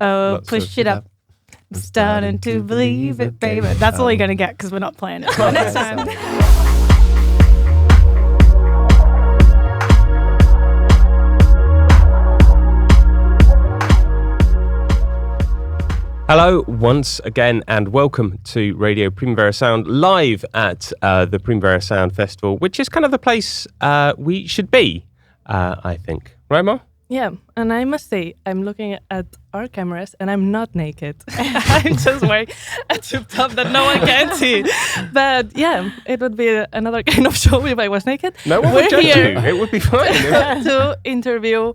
Oh, Lots push of it up. I'm starting to believe it, baby. That's all you're going to get because we're not playing it. Next time. Hello once again and welcome to Radio Primavera Sound live at the Primavera Sound Festival, which is kind of the place we should be, I think. Right, Ma? Yeah, and I must say, I'm looking at our cameras and I'm not naked. I'm just wearing a tube top that no one can see. But yeah, it would be another kind of show if I was naked. No one would judge you. It would be fine. To interview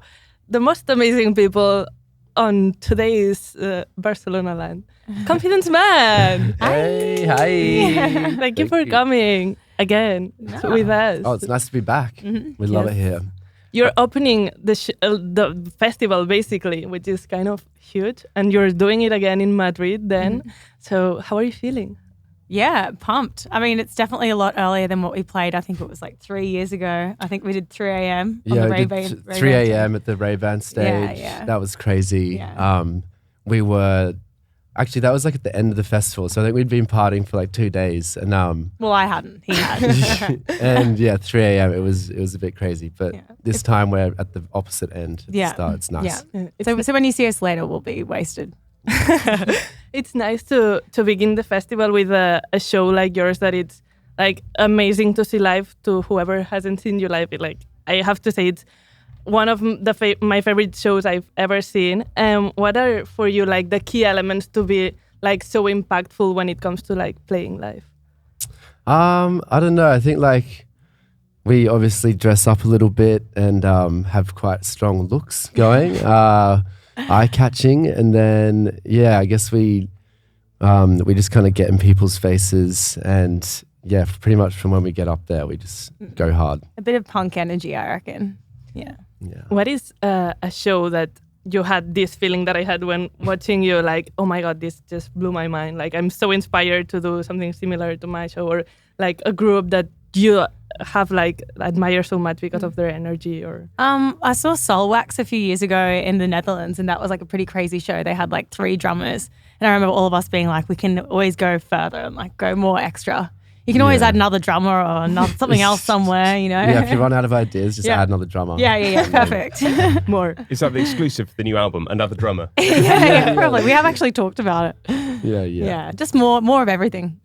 the most amazing people on today's Barcelona land. Confidence Man! Hey, hi. Thank you for coming again with us. Oh, it's nice to be back. We love it here. You're opening the festival, basically, which is kind of huge. And you're doing it again in Madrid then. So how are you feeling? Yeah, pumped. I mean, it's definitely a lot earlier than what we played. I think it was like 3 years ago. I think we did 3 a.m. on the Ray-Ban. 3 a.m. at the Ray-Ban stage. Yeah. That was crazy. Yeah. We were... Actually, that was like at the end of the festival. So I think we'd been partying for like 2 days. And Well, I hadn't. He had. and yeah, 3 a.m. It was a bit crazy. But this time we're at the opposite end. It's nice. Yeah. So when you see us later, we'll be wasted. It's nice to begin the festival with a show like yours that it's like amazing to see live. To whoever hasn't seen you live, I have to say it's one of my favorite shows I've ever seen. What are for you like the key elements to be like so impactful when it comes to like playing live? I don't know. I think like we obviously dress up a little bit and have quite strong looks going. Eye-catching, and then I guess we just kind of get in people's faces, and pretty much from when we get up there we just go hard. A bit of punk energy, I reckon. Yeah. What is a show that you had this feeling that I had when watching you, like, oh my god, this just blew my mind, like I'm so inspired to do something similar to my show, or like a group that you have like admire so much because of their energy? Or I saw Soulwax a few years ago in the Netherlands, and that was like a pretty crazy show. They had like 3 drummers, and I remember all of us being like, we can always go further and like go more extra. You can always add another drummer or something else somewhere, you know. Yeah, if you run out of ideas, just add another drummer. Yeah, perfect. More. Is that the exclusive for the new album? Another drummer? yeah, probably. We have actually talked about it. Yeah. Just more of everything.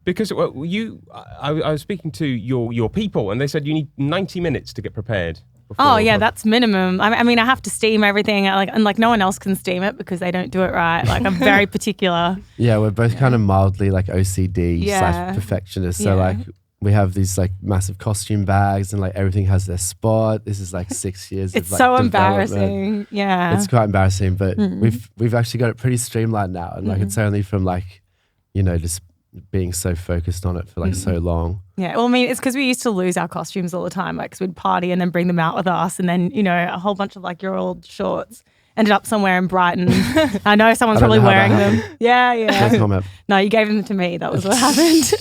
Because I was speaking to your people, and they said you need 90 minutes to get prepared. Oh yeah, that's minimum. I mean, I have to steam everything, and no one else can steam it because they don't do it right. Like I'm very particular. Yeah, we're both kind of mildly like OCD / perfectionists. So like we have these like massive costume bags, and like everything has their spot. This is like 6 years. It's of, like, so embarrassing. Yeah, it's quite embarrassing, but we've actually got it pretty streamlined now, and like it's only from like just being so focused on it for like so long. Yeah, well, I mean, it's because we used to lose our costumes all the time, like, because we'd party and then bring them out with us, and then, a whole bunch of like your old shorts ended up somewhere in Brighton. I know someone's probably wearing them. Yeah. No comment. No, you gave them to me. That was what happened.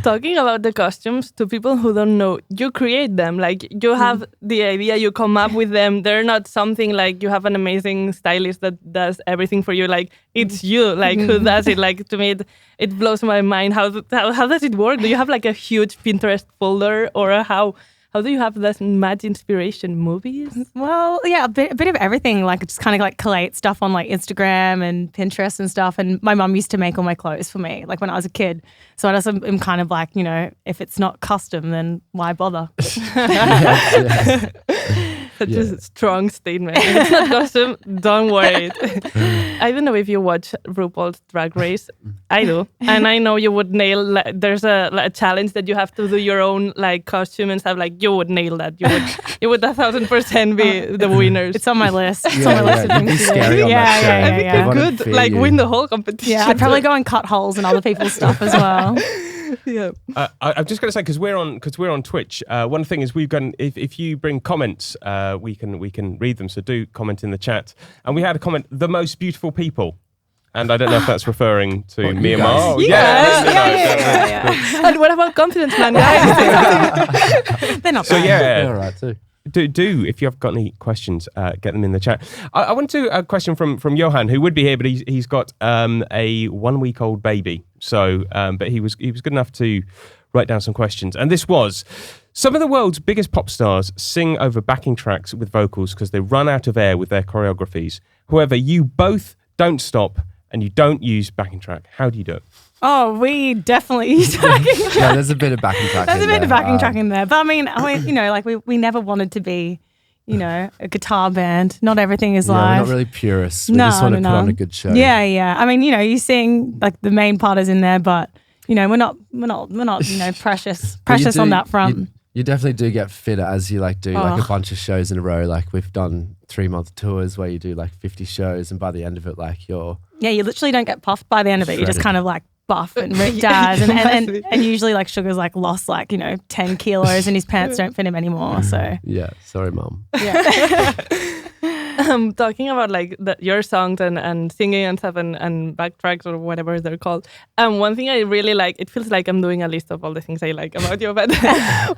Talking about the costumes, to people who don't know, you create them. Like, you have the idea, you come up with them. They're not something like you have an amazing stylist that does everything for you. Like, it's you, like, who does it. Like, to me, it blows my mind. How does it work? Do you have like a huge Pinterest folder, or how do you have that much inspiration? Movies? Well, yeah, a bit of everything. Like, just kind of like collate stuff on like Instagram and Pinterest and stuff. And my mum used to make all my clothes for me, like when I was a kid. So I just am kind of like, if it's not custom, then why bother? Such a strong statement. If it's not custom, don't worry. I don't know if you watch RuPaul's Drag Race. I do. And I know you would nail, there's a challenge that you have to do your own like costume and stuff. Like, you would nail that. You would 1,000% be the winners. It's on my list. It's on my list of things to do. I think you could like win the whole competition. Yeah, I'd probably go and cut holes in other people's stuff as well. Yeah. I'm just going to say, because we're on Twitch. One thing is we've got, if you bring comments, we can read them. So do comment in the chat. And we had a comment: the most beautiful people. And I don't know if that's referring to me and Mar. Yeah. And what about Confidence Man, guys? They're not so bad. They're all right too. do if you have got any questions, get them in the chat. I want to a question from Johan, who would be here, but he's got a 1-week-old baby. So, but he was good enough to write down some questions, and this was: some of the world's biggest pop stars sing over backing tracks with vocals because they run out of air with their choreographies. However, you both don't stop and you don't use backing track. How do you do it? Oh, we definitely use backing track. Yeah, there's a bit of backing track. There's a bit of backing track in there. But I mean, you know, like we never wanted to be, you know, a guitar band. Not everything is Yeah, live. we're not really purists. We just want to put on a good show. Yeah. I mean, you know, you sing, like the main part is in there, but you know, we're not, you know, precious on that front. You definitely do get fitter as you like do like a bunch of shows in a row. Like we've done 3-month tours where you do like 50 shows, and by the end of it, like you literally don't get puffed by the end of it. You're just kind of like buff and ripped as, and usually like Sugar's like lost like, you know, 10 kilos and his pants don't fit him anymore. So yeah, sorry, mum. Yeah. Talking about like your songs and singing and stuff and backtracks or whatever they're called. One thing I really like, it feels like I'm doing a list of all the things I like about you, but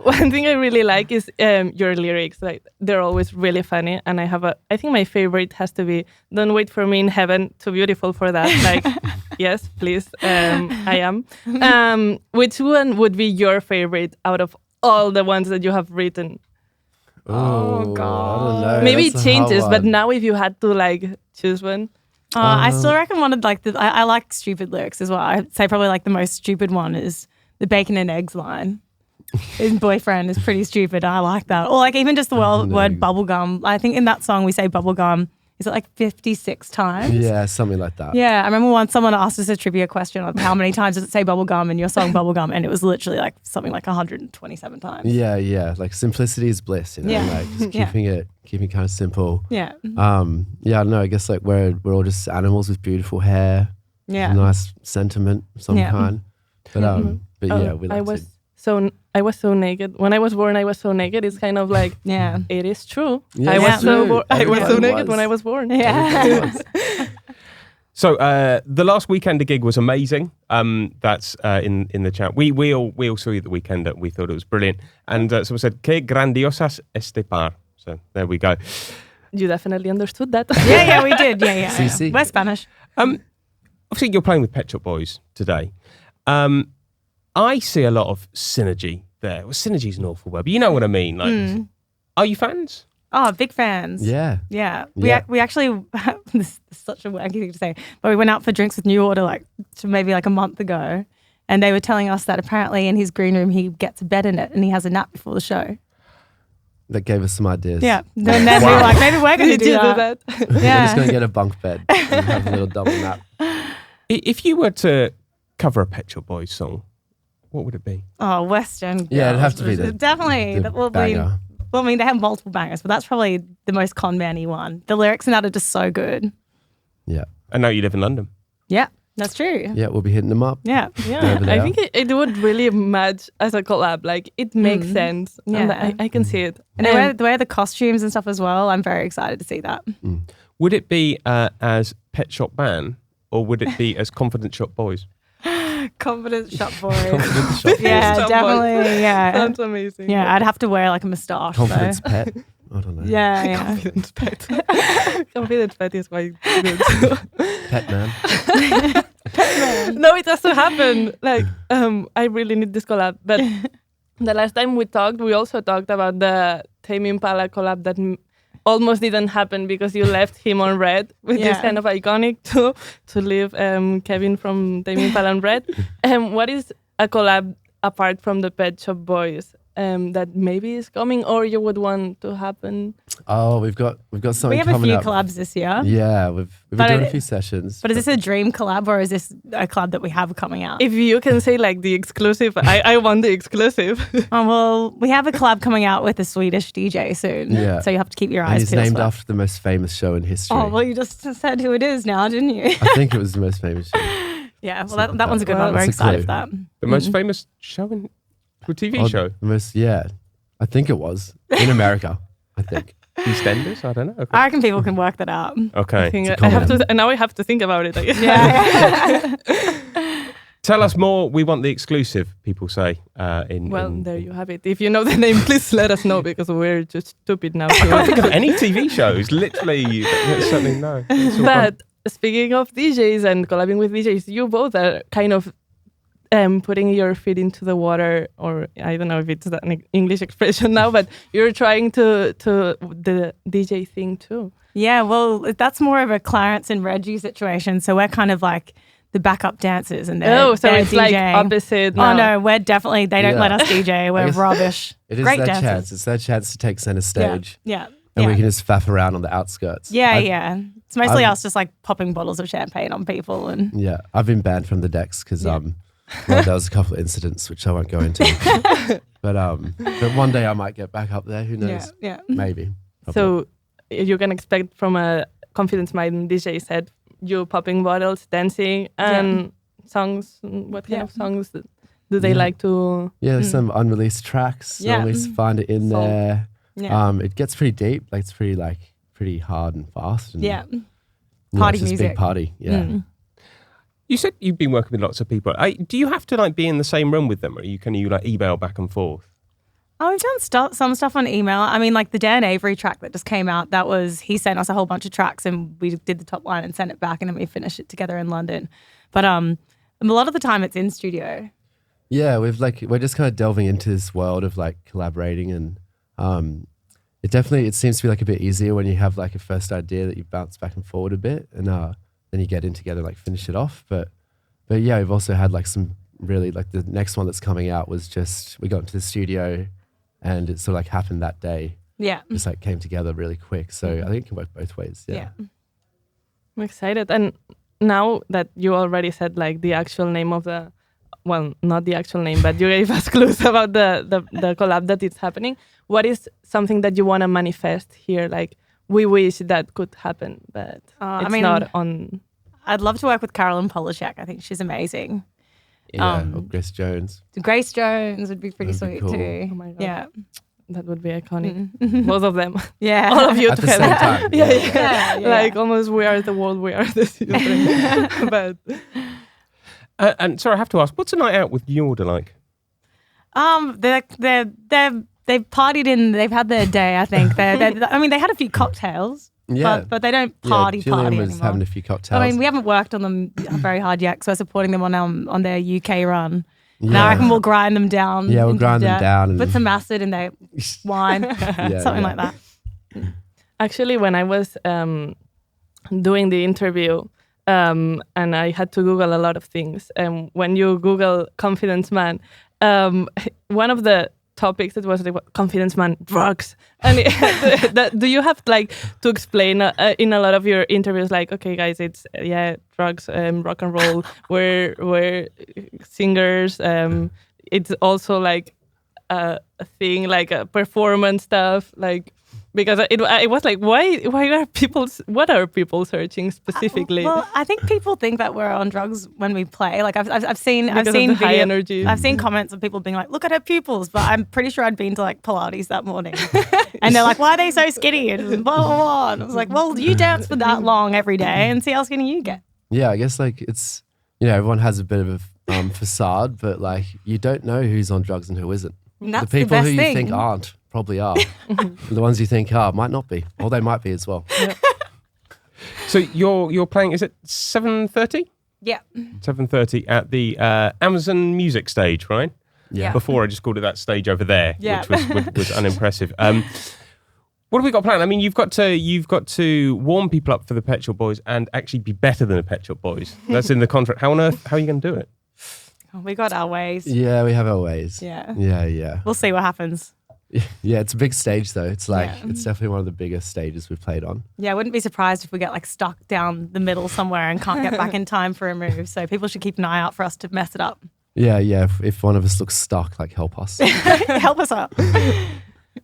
one thing I really like is your lyrics. Like they're always really funny, and I think my favorite has to be "Don't Wait for Me in Heaven, Too Beautiful for That." Like, yes, please, I am. Which one would be your favorite out of all the ones that you have written? Oh God! I don't know. Maybe That's it a hard changes, but one. now if you had to like choose one. I still reckon one of like I like stupid lyrics as well. I'd say probably like the most stupid one is the bacon and eggs line. His boyfriend is pretty stupid. I like that. Or like even just the word bubblegum. I think in that song we say bubblegum. Is it like 56 times? Yeah, something like that. Yeah, I remember once someone asked us a trivia question on how many times does it say bubblegum in your song Bubblegum, and it was literally like something like 127 times. Yeah. Like simplicity is bliss, you know. Yeah. Like just keeping kind of simple. Yeah. I don't know. I guess like we're all just animals with beautiful hair. Yeah. Nice sentiment of some kind. But we like I was so naked. When I was born, I was so naked. It's kind of like, yeah, it is true. Yeah, I was so Everyone naked was. when I was born. Yeah. So the last Weekender gig was amazing. That's in the chat. We all saw you the Weekender. We thought it was brilliant. And someone said, "Qué grandiosas este par." So there we go. You definitely understood that. Yeah, we did. Yeah. CC. We're Spanish. Obviously, you're playing with Pet Shop Boys today. I see a lot of synergy there. Well, synergy is an awful word, but you know what I mean. Like, are you fans? Oh, big fans. Yeah. We actually, this is such a wacky thing to say, but we went out for drinks with New Order maybe a month ago, and they were telling us that apparently in his green room he gets a bed in it and he has a nap before the show. That gave us some ideas. Yeah. Then we were like, maybe we're going to do that. We're just going to get a bunk bed and have a little double nap. If you were to cover a Pet Shop Boys song, what would it be? Oh, Western. Yeah, it'd have to be definitely. the That will be. banger. Well, I mean, they have multiple bangers, but that's probably the most con man-y one. The lyrics in that are just so good. Yeah. I know you live in London. Yeah, that's true. Yeah, we'll be hitting them up. Yeah. Wherever they I are. think it would really match as a collab. Like, it makes sense. And Yeah. I can see it. And they wear the costumes and stuff as well. I'm very excited to see that. Would it be as Pet Shop Band, or would it be as Confident Shop Boys? Confidence shop boy. Confidence shop. Yeah, Shop definitely. boys. Yeah. Sounds amazing. Yeah, I'd have to wear like a moustache. Confidence though. pet. I don't know. Yeah. Confidence pet. Confidence pet is quite good. Pet man. No, it has to happen. Like, I really need this collab. But the last time we talked, we also talked about the Tame Impala collab that almost didn't happen because you left him on red, which is kind of iconic to leave Kevin from Tame Impala on red. What is a collab apart from the Pet Shop Boys that maybe is coming, or you would want to happen? Oh, we've got something We have a coming few up. collabs this year. Yeah, we've been But doing it- a few sessions. But is this a dream collab or is this a collab that we have coming out? If you can say like the exclusive, I want the exclusive. Oh, well, we have a collab coming out with a Swedish DJ soon. Yeah. So you have to keep your and eyes it's peeled. named for that. after the most famous show in history. Oh, well, you just said who it is now, didn't you? I think it was the most famous show. Yeah, well, Something that one's a good like one. that. We're That's a excited for clue. that. The most famous show in a TV Oh, show? The most, yeah. I think it was. In America, I think. EastEnders? I don't know. Okay. I reckon people can work that out. I Okay. think It's a I have comment. to. And now I have to think about it. I guess. Yeah. Tell us more. We want the exclusive, people say. There you have it. If you know the name, please let us know, because we're just stupid now. I can't think of any TV shows. Literally, something no. But speaking of DJs and collabing with DJs, you both are kind of putting your feet into the water, or I don't know if it's an English expression now, but you're trying to the DJ thing too. Yeah, well, that's more of a Clarence and Reggie situation. So we're kind of like the backup dancers, and they're it's DJing. like opposite now. Oh no, we're definitely, they don't let us DJ. We're rubbish. It is Great their dancers. chance. It's their chance to take center stage. Yeah. And we can just faff around on the outskirts. Yeah. It's mostly us just like popping bottles of champagne on people. And yeah, I've been banned from the decks because there was a couple of incidents which I won't go into. but one day I might get back up there. Who knows? Yeah. Maybe. Probably. So you can expect from a Confidence Mind DJ set, you popping bottles, dancing, and songs. What kind of songs do they like to? Yeah, there's some unreleased tracks. Yeah. Always find it in there. Yeah. It gets pretty deep. Like it's pretty hard and fast. And, Party it's just music. Big party. Yeah. You said you've been working with lots of people. Do you have to like be in the same room with them, or can you like email back and forth? Oh, we've done some stuff on email. I mean, like the Dan Avery track that just came out, he sent us a whole bunch of tracks and we did the top line and sent it back, and then we finished it together in London. But a lot of the time it's in studio. Yeah, we're just kind of delving into this world of like collaborating, and it seems to be like a bit easier when you have like a first idea that you bounce back and forward a bit, and then you get in together, like finish it off. But yeah, we've also had like some really, like the next one that's coming out was just, we got into the studio and it sort of like happened that day. Yeah. Just like came together really quick. So I think it can work both ways. Yeah. I'm excited. And now that you already said like the actual name of not the actual name, but you gave us clues about the collab that it's happening. What is something that you want to manifest here? Like, we wish that could happen, but not on. I'd love to work with Carolyn Polachek. I think she's amazing. Yeah, or Grace Jones. Grace Jones would be pretty That'd be sweet cool. too. Oh my God. Yeah. That would be iconic. Both of them. Yeah. All of you At the together. same time. Yeah. Like almost we are the world, we are the children. But And sorry, I have to ask, what's a night out with New Order like? They've partied they've had their day, I think. I mean, they had a few cocktails, but they don't party Julian was anymore. having a few cocktails. I mean, we haven't worked on them very hard yet, because we're supporting them on their UK run. And I reckon we'll grind them down. Yeah, we'll grind them down. And put some acid in their wine, something like that. actually, when I was doing the interview, and I had to Google a lot of things. And when you Google Confidence Man, one of the topics that was like Confidence Man, drugs. And do you have like to explain in a lot of your interviews, like, okay, guys, it's drugs, rock and roll. We're singers. It's also like a thing, like a performance stuff, like. Because it was like, what are people searching specifically? Well, I think people think that we're on drugs when we play. Like I've seen high energy. I've seen comments of people being like, look at her pupils, but I'm pretty sure I'd been to like Pilates that morning. And they're like, why are they so skinny? And blah, blah, blah. And I was like, well, you dance for that long every day and see how skinny you get. Yeah, I guess like it's, everyone has a bit of a facade, but like you don't know who's on drugs and who isn't. And that's the people best who you thing. think aren't probably are. The ones you think are might not be, or they might be as well. Yeah. So you're playing, is it 7:30? Yeah. 7:30 at the Amazon Music stage, right? Yeah. Before I just called it that stage over there, Yeah. which was unimpressive. What have we got planned? I mean, you've got to warm people up for the Pet Shop Boys and actually be better than the Pet Shop Boys. That's in the contract. How are you going to do it? We got our ways. Yeah, we have our ways. Yeah. Yeah. We'll see what happens. Yeah, it's a big stage though. It's like it's definitely one of the biggest stages we've played on. Yeah, I wouldn't be surprised if we get like stuck down the middle somewhere and can't get back in time for a move. So people should keep an eye out for us to mess it up. Yeah. If one of us looks stuck, like help us. Help us out.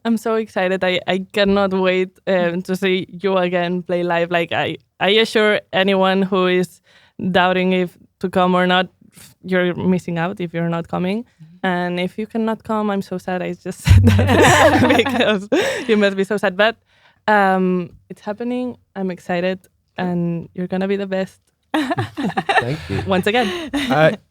I'm so excited. I cannot wait to see you again play live. Like I assure anyone who is doubting if to come or not, you're missing out if you're not coming. And if you cannot come, I'm so sad. I just said that because you must be so sad. But it's happening. I'm excited, and you're gonna be the best. Thank you. Once again.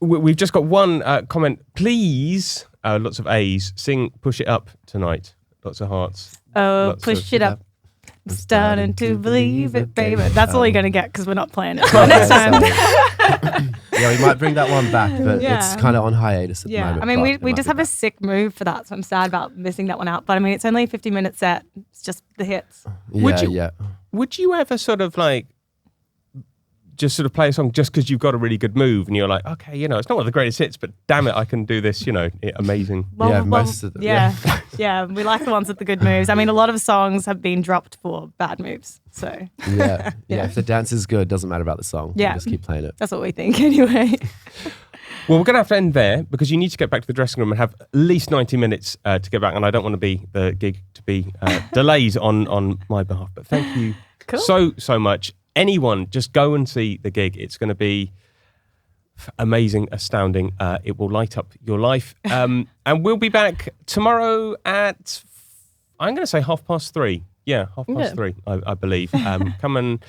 We've just got one comment. Please, lots of A's, sing Push It Up tonight. Lots of hearts. Oh, Lots push of- it up. I'm starting to believe it, baby. That's all you're going to get because we're not playing it Oh, next time. Yeah, we might bring that one back, but Yeah. it's kind of on hiatus at the Yeah, moment. I mean, but we it might just be have a back. sick move for that, so I'm sad about missing that one out. But I mean, it's only a 50-minute set. It's just the hits. Would you- Yeah. Would you ever sort of like just sort of play a song just because you've got a really good move and you're like, okay, you know, it's not one of the greatest hits, but damn it, I can do this, you know, amazing. Yeah, most of them, Yeah, yeah, we like the ones with the good moves. I mean, a lot of songs have been dropped for bad moves, so Yeah. If the dance is good, doesn't matter about the song. Yeah. Just keep playing it. that's what we think anyway. Well, we're going to have to end there because you need to get back to the dressing room and have at least 90 minutes to get back. And I don't want to be the gig to be delays on my behalf. But thank you so much. Anyone, just go and see the gig. It's going to be amazing, astounding. It will light up your life. And we'll be back tomorrow at, I'm going to say 3:30. Yeah, 3:30, I believe. Come and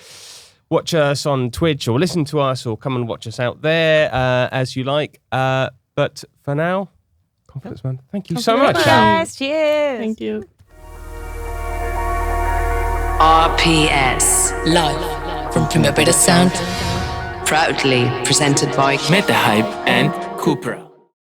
watch us on Twitch or listen to us or come and watch us out there as you like. But for now, Confidence Man, thank you so much. Guys, cheers. Thank you. RPS, live from Primavera Sound, proudly presented by Meta Hype and Cupra.